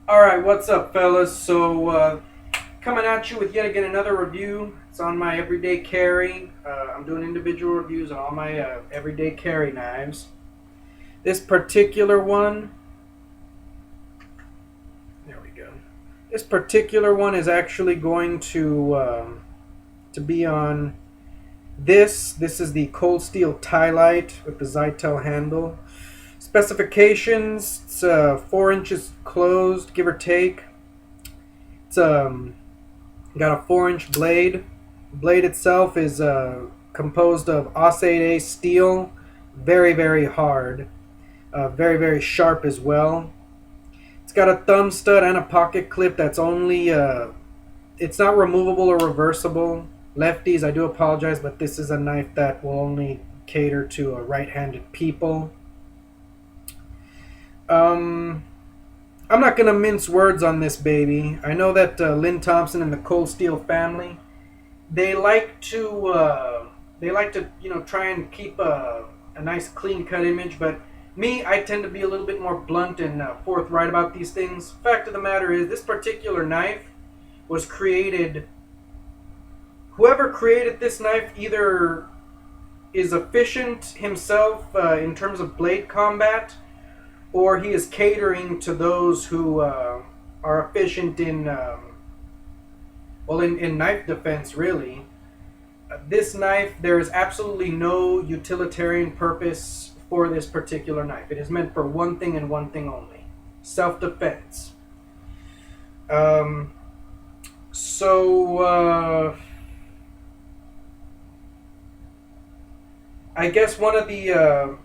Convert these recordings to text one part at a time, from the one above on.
Alright, what's up, fellas? Coming at you with yet again another review. It's on my everyday carry. I'm doing individual reviews on all my everyday carry knives. This particular one, there we go. This particular one is actually going to be on this. This is the cold steel tie Lite with the Zytel handle. Specifications: it's 4 inches closed, give or take. It's got a 4-inch blade. The blade itself is composed of Aus-8A steel, very, very hard, very, very sharp as well. It's got a thumb stud and a pocket clip that's only, it's not removable or reversible. Lefties, I do apologize, but this is a knife that will only cater to right-handed people. Um, I'm not gonna mince words on this baby. I know that Lynn Thompson and the Cold Steel family, they like to try and keep a nice clean cut image, but me, I tend to be a little bit more blunt and forthright about these things. Fact of the matter is, this particular knife was created. Whoever created this knife either is efficient himself in terms of blade combat, or he is catering to those who are efficient in knife defense, really. This knife, there is absolutely no utilitarian purpose for this particular knife. It is meant for one thing and one thing only: self-defense. Um, so, I guess one of the,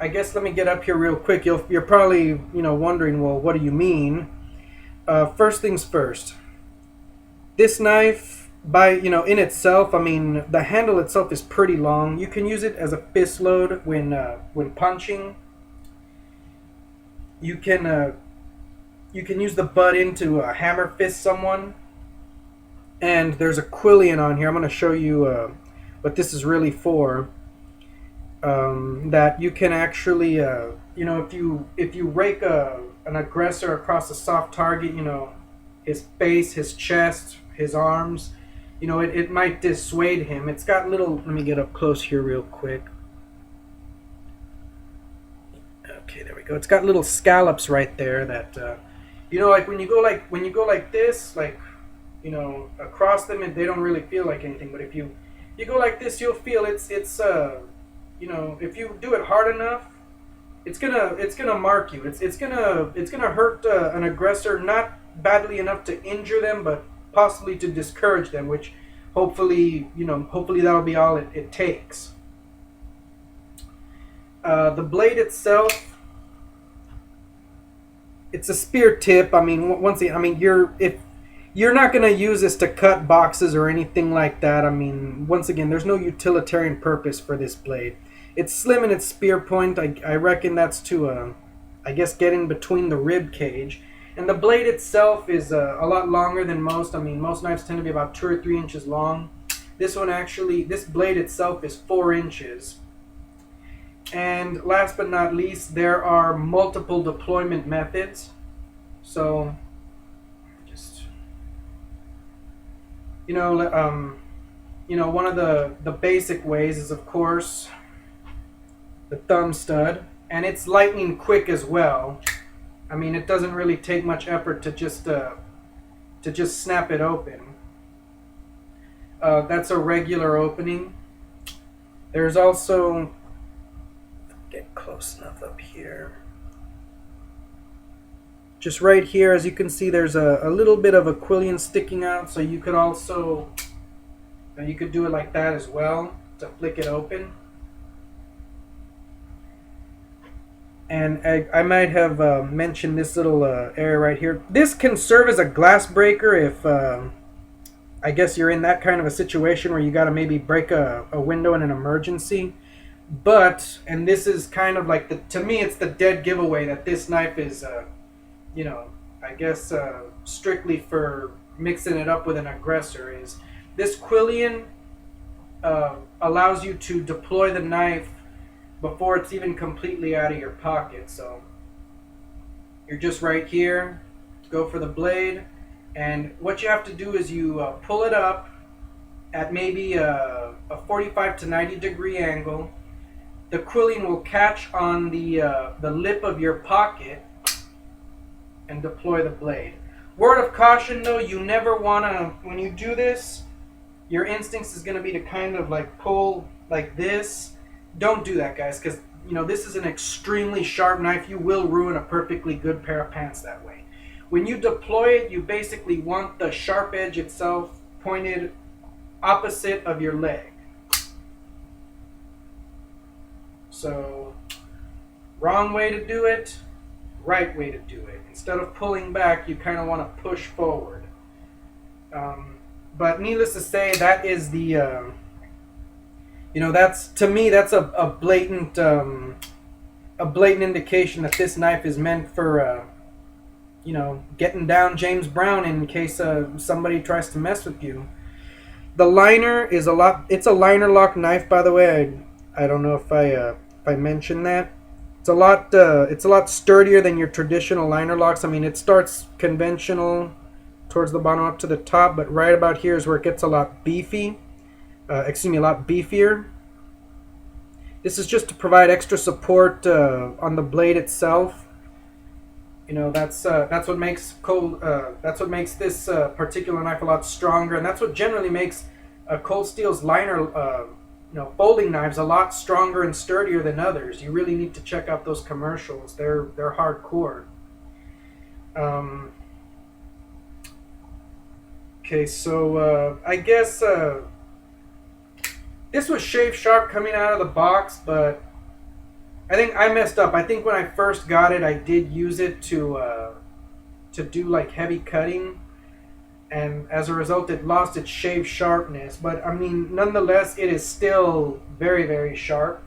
I guess let me get up here real quick. You're probably, wondering, well, what do you mean? First things first. This knife, in itself, I mean, the handle itself is pretty long. You can use it as a fist load when punching. You can use the butt in to hammer fist someone. And there's a quillion on here. I'm going to show you what this is really for. That you can actually, if you rake an aggressor across a soft target, his face, his chest, his arms, it might dissuade him. It's got little. Let me get up close here real quick. Okay, there we go. It's got little scallops right there that, like when you go like this, across them, and they don't really feel like anything. But if you go like this, you'll feel if you do it hard enough, it's gonna mark you. It's gonna hurt an aggressor, not badly enough to injure them, but possibly to discourage them, which hopefully that'll be all it takes. The blade itself, it's a spear tip. I mean, once again, I mean, if you're not going to use this to cut boxes or anything like that. I mean, once again, there's no utilitarian purpose for this blade. It's slim in its spear point. I reckon that's to, I guess, get in between the rib cage. And the blade itself is a lot longer than most. I mean, most knives tend to be about 2 or 3 inches long. This blade itself is 4 inches. And last but not least, there are multiple deployment methods. So, just one of the basic ways is, of course, the thumb stud, and it's lightning quick as well. I mean, it doesn't really take much effort to just snap it open. That's a regular opening. There's also, get close enough up here. Just right here, as you can see, there's a little bit of a quillion sticking out, so you could also, you could do it like that as well to flick it open. And I might have mentioned this little area right here. This can serve as a glass breaker if, I guess, you're in that kind of a situation where you got to maybe break a window in an emergency. But, and this is kind of like, to me, it's the dead giveaway that this knife is, I guess, strictly for mixing it up with an aggressor, is this quillion allows you to deploy the knife before it's even completely out of your pocket. So you're just right here, go for the blade, and what you have to do is you pull it up at maybe a 45 to 90 degree angle. The quilling will catch on the lip of your pocket and deploy the blade. Word of caution though, you never want to, when you do this, your instincts is going to be to kind of like pull like this. Don't do that, guys, because this is an extremely sharp knife. You will ruin a perfectly good pair of pants that way. When you deploy it, you basically want the sharp edge itself pointed opposite of your leg. So, wrong way to do it, right way to do it. Instead of pulling back, you kind of want to push forward. But needless to say, that is the, that's, to me, that's a blatant indication that this knife is meant for, getting down James Brown in case somebody tries to mess with you. The liner is it's a liner lock knife, by the way. I don't know if I mentioned that. It's a lot sturdier than your traditional liner locks. I mean, it starts conventional towards the bottom up to the top, but right about here is where it gets a lot beefy. A lot beefier. This is just to provide extra support on the blade itself. That's what makes this particular knife a lot stronger, and that's what generally makes Cold Steel's liner, folding knives a lot stronger and sturdier than others. You really need to check out those commercials. They're hardcore. Okay, so I guess this was shave sharp coming out of the box, but I think I messed up. I think when I first got it, I did use it to do like heavy cutting, and as a result, it lost its shave sharpness. But I mean, nonetheless, it is still very, very sharp.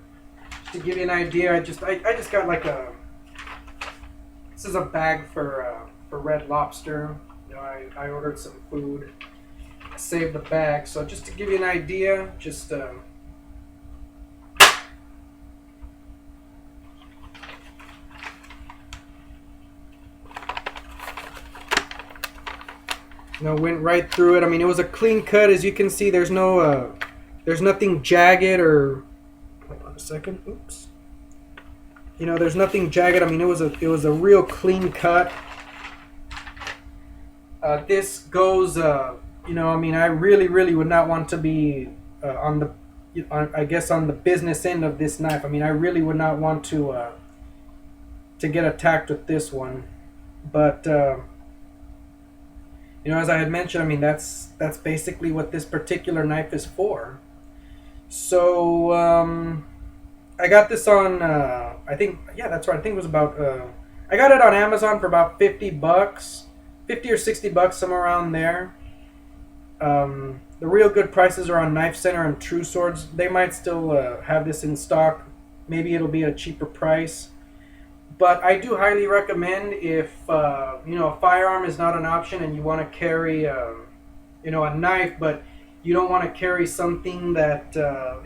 Just to give you an idea, I just got like this is a bag for Red Lobster. I ordered some food. I saved the bag, so just to give you an idea, just. Went right through it. I mean, it was a clean cut, as you can see. There's nothing jagged or. Hold on a second. Oops. There's nothing jagged. I mean, it was a real clean cut. This goes. I mean, I really, really would not want to be on the business end of this knife. I mean, I really would not want to get attacked with this one, but. As I had mentioned, I mean, that's basically what this particular knife is for. So, I got this on, I think, yeah, that's right. I think it was about, I got it on Amazon for about $50, $50 or $60, somewhere around there. The real good prices are on Knife Center and True Swords. They might still have this in stock. Maybe it'll be at a cheaper price. But I do highly recommend if a firearm is not an option and you want to carry a knife, but you don't want to carry something that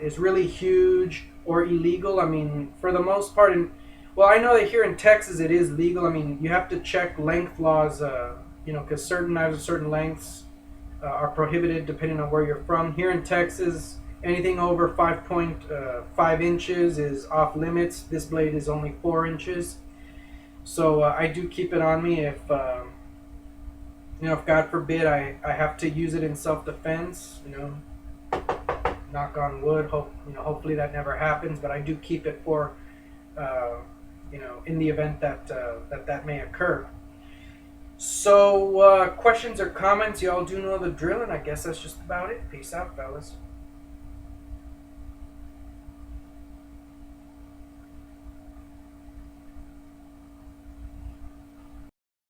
is really huge or illegal. I mean, for the most part, I know that here in Texas it is legal. I mean, you have to check length laws, because certain knives of certain lengths are prohibited depending on where you're from. Here in Texas, anything over 5.5 inches is off limits. This blade is only 4 inches. So I do keep it on me if God forbid I have to use it in self-defense. Knock on wood. Hopefully that never happens. But I do keep it for, in the event that may occur. So questions or comments? Y'all do know the drill, and I guess that's just about it. Peace out, fellas.